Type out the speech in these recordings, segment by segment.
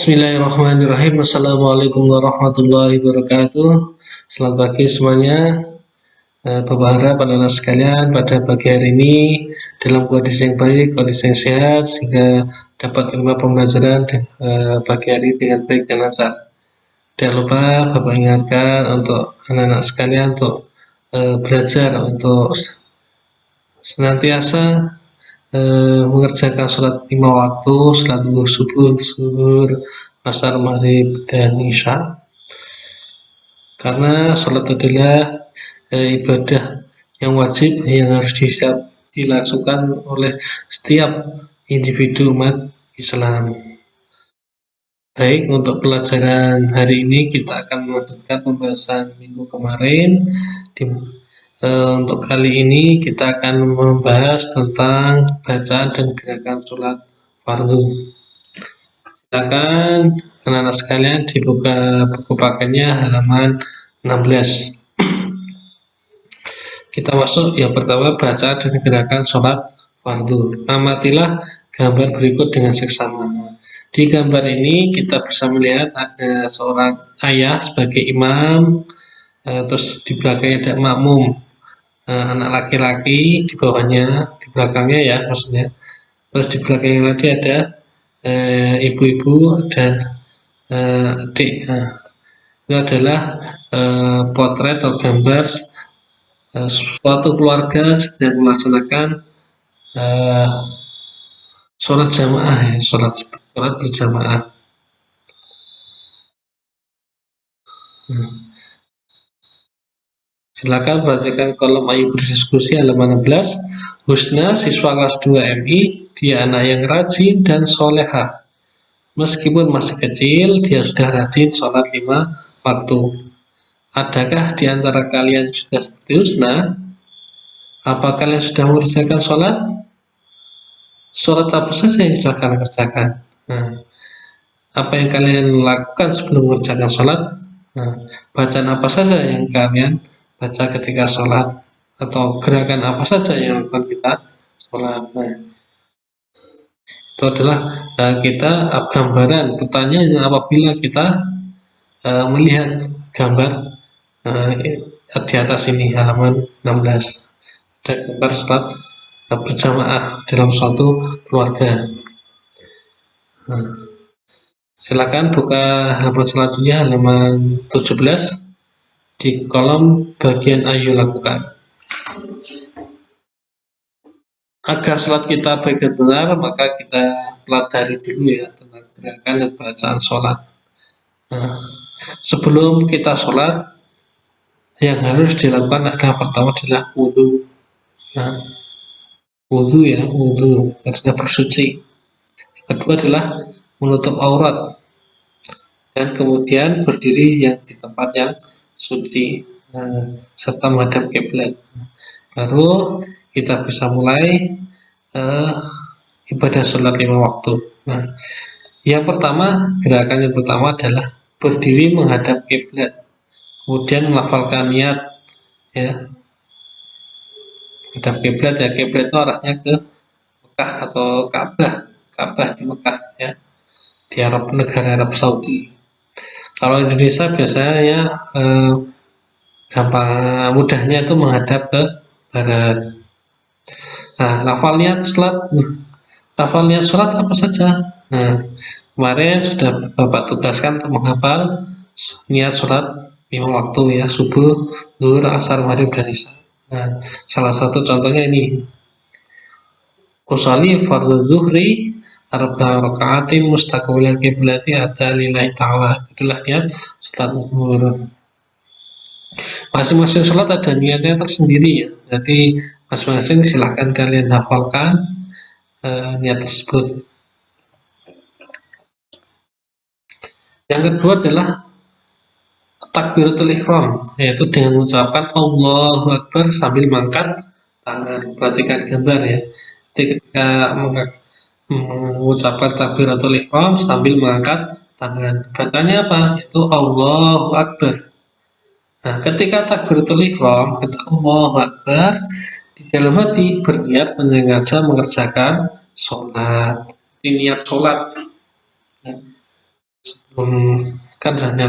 Bismillahirrahmanirrahim. Assalamualaikum warahmatullahi wabarakatuh. Selamat pagi semuanya. Bapak harap anak-anak sekalian pada pagi hari ini dalam kondisi yang baik, kondisi yang sehat, sehingga dapat menerima pembelajaran pagi hari dengan baik dan lancar. Tidak lupa Bapak ingatkan untuk anak-anak sekalian untuk belajar untuk senantiasa mengerjakan sholat 5 waktu, sholat subuh, zuhur, asar, maghrib, dan isya. Karena sholat adalah ibadah yang wajib yang harus dilakukan oleh setiap individu umat Islam. Baik, untuk pelajaran hari ini kita akan melanjutkan pembahasan minggu kemarin. Untuk kali ini kita akan membahas tentang bacaan dan gerakan sholat fardu. Silakan anak-anak sekalian dibuka buku pakainya halaman 16. Kita masuk yang pertama, bacaan dan gerakan sholat fardu. Amatilah gambar berikut dengan seksama. Di gambar ini kita bisa melihat ada seorang ayah sebagai imam, terus di belakangnya ada makmum, anak laki-laki di bawahnya, di belakangnya ya maksudnya. Terus di belakangnya lagi ada ibu-ibu dan adik. Itu adalah potret atau gambar suatu keluarga sedang melaksanakan sholat jamaah, sholat berjamaah. Silakan perhatikan kolom ayo berdiskusi halaman 16. Husna, siswa kelas 2 MI, dia anak yang rajin dan soleha. Meskipun masih kecil, dia sudah rajin sholat 5 waktu. Adakah di antara kalian sudah seperti Husna? Apa kalian sudah mengerjakan sholat? Sholat apa saja yang sudah kalian kerjakan? Apa yang kalian lakukan sebelum mengerjakan sholat? Bacaan apa saja yang kalian baca ketika sholat, atau gerakan apa saja yang lakukan kita sholat. Itu adalah kita gambaran. Pertanyaannya, apabila kita melihat gambar di atas ini halaman 16, ada gambar sholat berjamaah dalam suatu keluarga. Silakan buka halaman selanjutnya, halaman 17, di kolom bagian ayo lakukan. Agar sholat kita baik dan benar, maka kita pelajari dulu ya tentang gerakan dan bacaan sholat. Sebelum kita sholat, yang harus dilakukan pertama adalah wudhu. Wudhu ya, wudhu artinya bersuci. Yang kedua adalah menutup aurat, dan kemudian berdiri yang di tempat yang suci, serta menghadap kiblat. Baru kita bisa mulai ibadah sholat 5 waktu. Yang pertama, gerakan yang pertama adalah berdiri menghadap kiblat, kemudian melafalkan niat ya. Menghadap kiblat ya, kiblat itu arahnya ke Mekah atau Ka'bah di Mekah ya, di Arab, negara Arab Saudi. Kalau Indonesia biasanya gampang mudahnya itu menghadap ke barat. Lafal niat sholat apa saja? Kemarin sudah Bapak tugaskan untuk menghafal niat sholat 5 waktu ya, subuh, zuhur, asar, maghrib, dan isya. Salah satu contohnya ini, usolli fardhu zuhri arba'a raka'atin mustaqbilal qiblati ada lillahi ta'ala. Itulah niat sholat zuhur. Masing-masing sholat ada niatnya tersendiri ya, jadi masing-masing silahkan kalian hafalkan niat tersebut. Yang kedua adalah takbiratul ihram, yaitu dengan mengucapkan Allahu Akbar sambil mengangkat tangan. Perhatikan gambar ya, ketika mengucapkan takbiratul ihram sambil mengangkat tangan, bacanya apa? Itu Allahu Akbar. Ketika takbiratul ihram, kata Allahu Akbar, di dalam hati berniat menyengaja mengerjakan sholat. Ini niat sholat. Sebelum kan sudah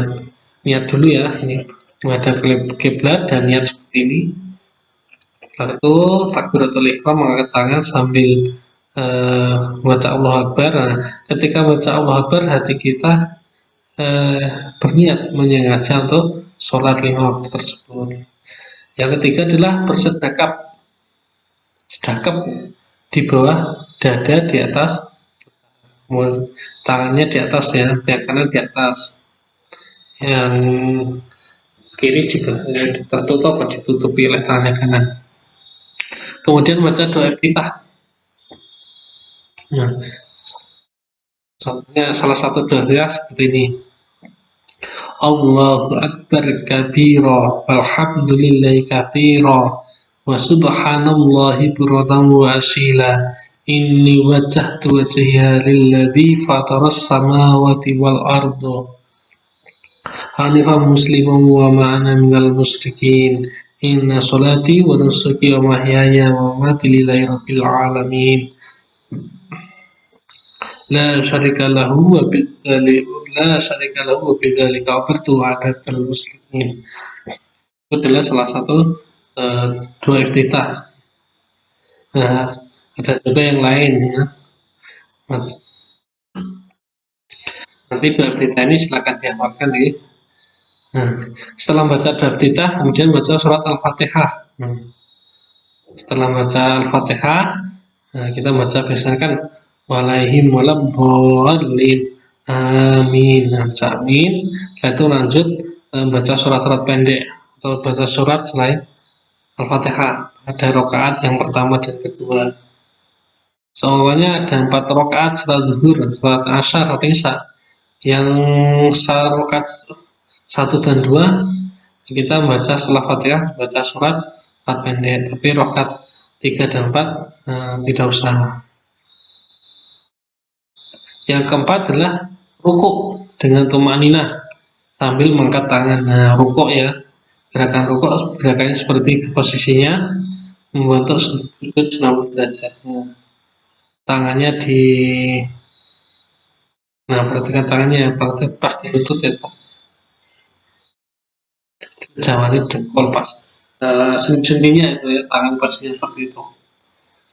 niat dulu ya, ini menghadap kiblat dan niat seperti ini. Setelah itu takbiratul ihram, mengangkat tangan sambil membaca Allah Akbar. Nah, ketika membaca Allah Akbar, hati kita eh, berniat menyengaja untuk sholat 5 waktu tersebut. Yang ketiga adalah bersedekap, sedekap di bawah dada, di atas tangannya di atas ya, yang kanan di atas, yang kiri juga tertutup atau ditutupi oleh tangan kanan. Kemudian baca doa iftitah. Nah, contohnya salah satu doa iftitah seperti ini. Allahu Akbar kabira walhamdulillahi katsira wa subhanallahi bukratan wa asila. Inni wajjahtu wajhiya lilladzi fataras samawati wal arda hanifan musliman wa ma'ana minal musyrikin. Inna sholati wa nusuki wa mahyaya wa mamati lillahi rabbil alamin. La syarika lahu wa bidzalika umirtu wa ana minal muslimin. Itu adalah salah satu doa iftitah. Nah, ada juga yang lain ya. Nanti doa iftitah ini silakan dihafalkan di. Nah, setelah baca doa iftitah, kemudian baca surat Al-Fatihah. Setelah baca Al-Fatihah, kita baca biasanya kan walaihim waladhdallin amin. Nah, baca amin. Setelah itu lanjut baca surat-surat pendek atau baca surat selain Al-Fatihah. Ada rakaat yang pertama dan kedua. Soalnya ada 4 rakaat salat zuhur, salat asar, salat isya. Yang rakaat 1 dan 2 kita baca setelah Fatihah, baca surat pendek. Tapi rakaat 3 dan 4 tidak usah. Yang keempat adalah rukuk dengan tumaninah sambil mengangkat tangan. Nah, rukuk ya, gerakan rukuk gerakannya seperti posisinya membentuk sudut 90 derajat. Tangannya di, nah perhatikan tangannya, perhatikan pas di lutut ya, jawari dengkul pas. Nah, sendi-sendinya itu ya, tangan posisinya seperti itu.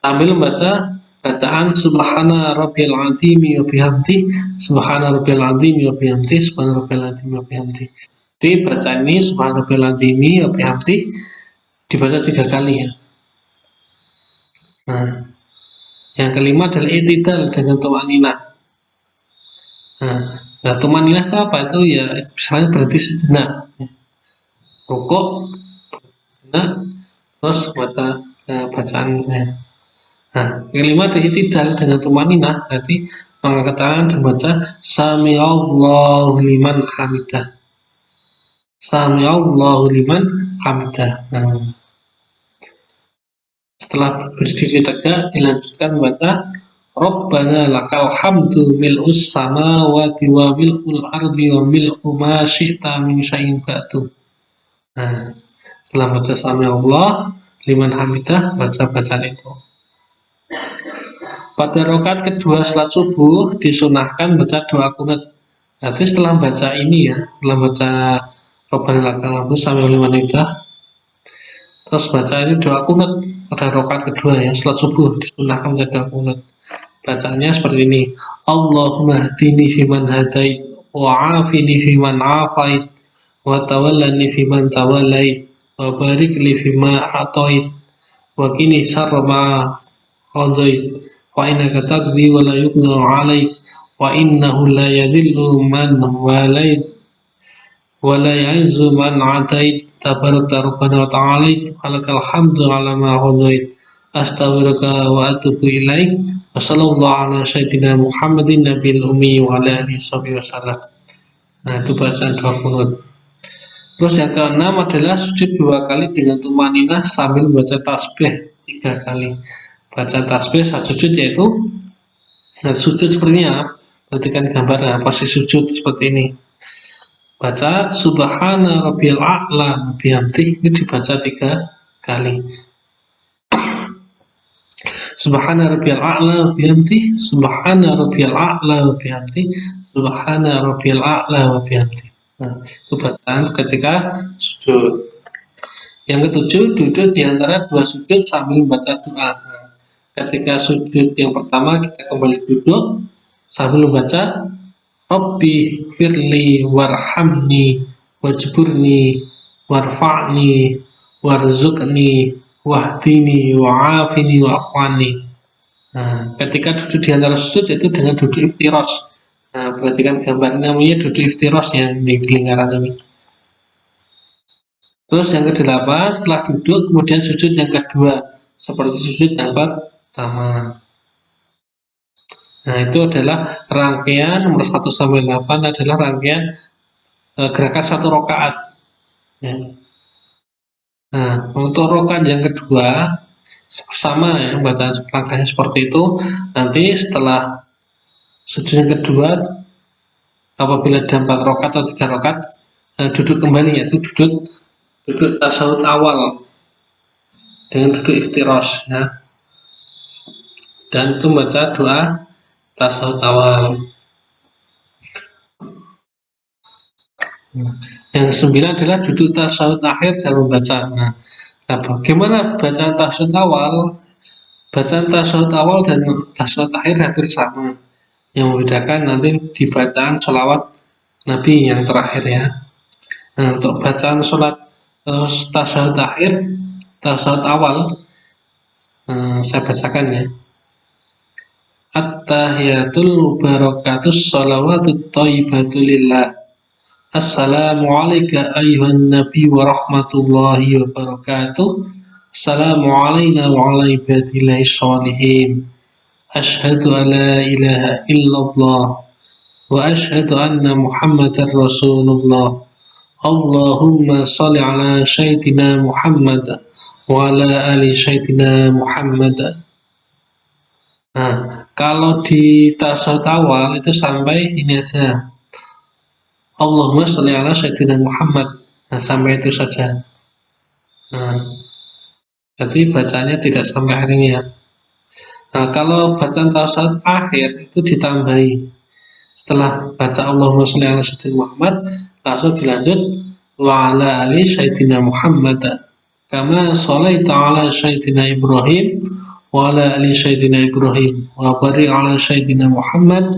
Sambil membaca bacaan subhana rabbil azimi wa bihamdi, subhana rabbil azimi wa bihamdi, subhana rabbil azimi wa bihamdi. Jadi bacaan ini subhana rabbil azimi wa bihamdi dibaca 3 kali ya. Nah, yang kelima adalah i'tidal dengan tumaninah. Nah, tumaninah itu apa? Itu ya misalnya berhenti sejenak. Rukuk, sejenak, terus baca bacaannya. Nah, yang kelima adalah i'tidal dengan tumaninah, berarti mengangkat tangan dan baca sami'allahu liman hamidah. Sami'allahu liman hamidah. Nah, setelah berdiri tegak dilanjutkan baca Rabbana lakal hamdu mil'us samawati wa mil'ul ardi wa mil'u ma syi'ta min syai'in ba'du. Nah, setelah baca sami'allah liman hamidah, baca bacaan itu. Pada rakaat kedua salat subuh disunahkan baca doa qunut. Nanti setelah baca ini ya, setelah baca Rabbana lakal hamdu sami'allah liman hamidah, terus baca ini doa qunut pada rakaat kedua ya, salat subuh disunahkan baca doa qunut. Bacaannya seperti ini. Allahumma hdini fiman hadait wa afini fiman afait wa tawallani fiman tawallait wa barik li fima atait wa qini syarra ma qadait wa innaka taqdi wa la yuqda 'alaik wa innahu la yadhillu man walait wa la ya'izzu man 'atait tabarakta rabbana wa ta'alait walakal hamdu 'ala ma qadait astaghfiruka wa atubu ilaik. Wassallallahu ala sayyidina Muhammadin nabiyil ummi wa ala alihi wasallam. Nah, itu bacaan doa qunut. Terus yang keenam adalah sujud 2 kali dengan tumaninah sambil membaca tasbih 3 kali. Baca tasbih saat sujud yaitu sujud sepertinya, perhatikan gambarnya, posisi sujud seperti ini. Baca subhana rabbiyal a'la wa bihamdihi, ini dibaca 3 kali. Subhana rabbiyal a'la wa bihamdi, subhana rabbiyal a'la wa bihamdi, subhana rabbiyal a'la wa bihamdi. Nah, itu bacaan ketika sujud. Yang ketujuh, duduk di antara dua sujud sambil membaca doa. Nah, ketika sujud yang pertama kita kembali duduk sambil membaca Rabbi firli warhamni wajburni warfa'ni warzuqni wahdini wa'afini wa'afwani. Nah, ketika duduk di antara sujud itu dengan duduk iftiros. Nah, perhatikan gambar namanya duduk iftiros yang di lingkaran ini. Terus yang kedelapan, setelah duduk kemudian sujud yang kedua seperti sujud yang pertama. Nah, itu adalah rangkaian nomor 1 sampai 8 adalah rangkaian gerakan satu rakaat. Ya. Nah, untuk rakaat yang kedua sama ya, bacaan langkahnya seperti itu. Nanti setelah sujud yang kedua, apabila ada 4 rakaat atau 3 rakaat, duduk kembali, yaitu duduk tasyahud awal dengan duduk iftirosh ya. Dan itu membaca doa tasyahud awal. Yang 9 adalah duduk tasyahud akhir dan membaca. Nah, bagaimana bacaan tasyahud awal? Bacaan tasyahud awal dan tasyahud akhir hampir sama. Yang membedakan nanti di bacaan sholawat Nabi yang terakhir ya. Nah, untuk bacaan sholat tasyahud akhir, tasyahud awal, saya bacakan ya. At-tahiyatul barakatus sholawatut thayyibatu lillah. Assalamualaikum ayuhan nabi wa rahmatullahi wa barakatuh. Assalamualaikum wa ala ibadillahi sholihin. Ashhadu an la ilaha illallah wa ashhadu anna muhammadar rasulullah. Allahumma salli ala sayyidina Muhammad wa ala ali sayyidina Muhammad. Nah, kalau di tasyahud awal itu sampai ini aja. Allahumma sholli ala sayyidina Muhammad. Nah, sampai itu saja. Nah, jadi bacanya tidak sampai hari ini ya. Nah, kalau bacaan tasyahud akhir itu ditambahi. Setelah baca Allahumma sholli ala sayyidina Muhammad, langsung dilanjut wa ala ali sayyidina Muhammad. Kama sholaita ala sayyidina Ibrahim wa ala ali sayyidina Ibrahim wa barik ala sayyidina Muhammad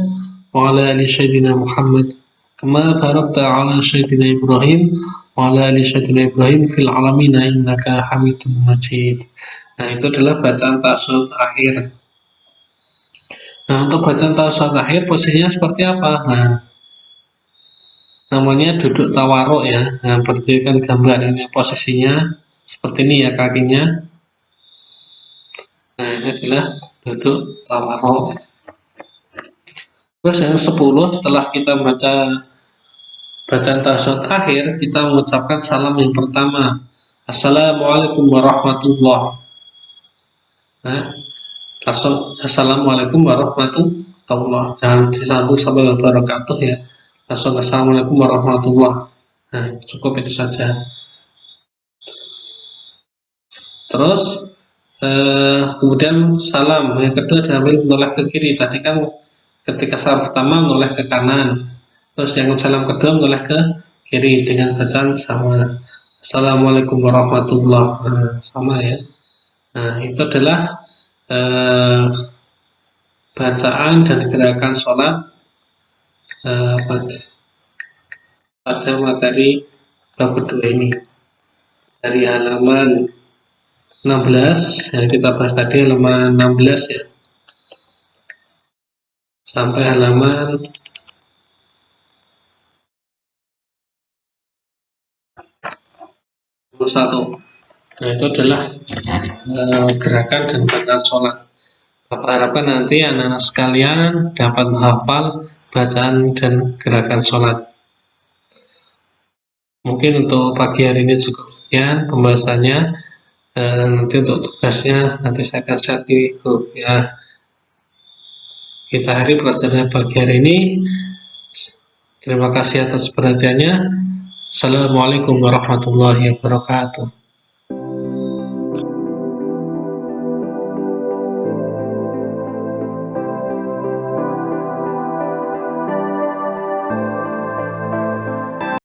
wa ala ali sayyidina Muhammad. Kama barakta ala sayyidina Ibrahim wa ala ali sayyidina Ibrahim fil alamin innaka Hamidum Majid. Nah, itu adalah bacaan tasyahud akhir. Nah, untuk bacaan tasyahud akhir posisinya seperti apa? Nah, namanya duduk tawaruk ya. Nah, perhatikan gambar ini posisinya seperti ini ya kakinya. Nah, ini adalah duduk tawaruk. Terus yang 10 setelah kita baca bacaan tasyahud akhir, kita mengucapkan salam yang pertama. Assalamualaikum warahmatullahi. Nah, langsung assalamualaikum warahmatullahi. Jangan disambung sampai wabarakatuh ya. Langsung assalamualaikum warahmatullahi. Nah, cukup itu saja. Terus kemudian salam yang kedua diambil menoleh ke kiri. Tadi kan ketika salam pertama menoleh ke kanan. Terus yang salam kedua menoleh ke kiri dengan bacaan sama. Assalamualaikum warahmatullahi. Nah, sama ya. Nah, itu adalah bacaan dan gerakan sholat pada materi bab kedua ini dari halaman 16 yang kita bahas tadi, halaman 16 ya, sampai halaman 21. Nah, itu adalah gerakan dan bacaan sholat. Bapak harapkan nanti anak-anak sekalian dapat menghafal bacaan dan gerakan sholat. Mungkin untuk pagi hari ini cukup sekian pembahasannya. Nanti untuk tugasnya nanti saya akan share di grup ya. Kita akhiri pelajaran pagi hari ini. Terima kasih atas perhatiannya. Assalamualaikum warahmatullahi wabarakatuh.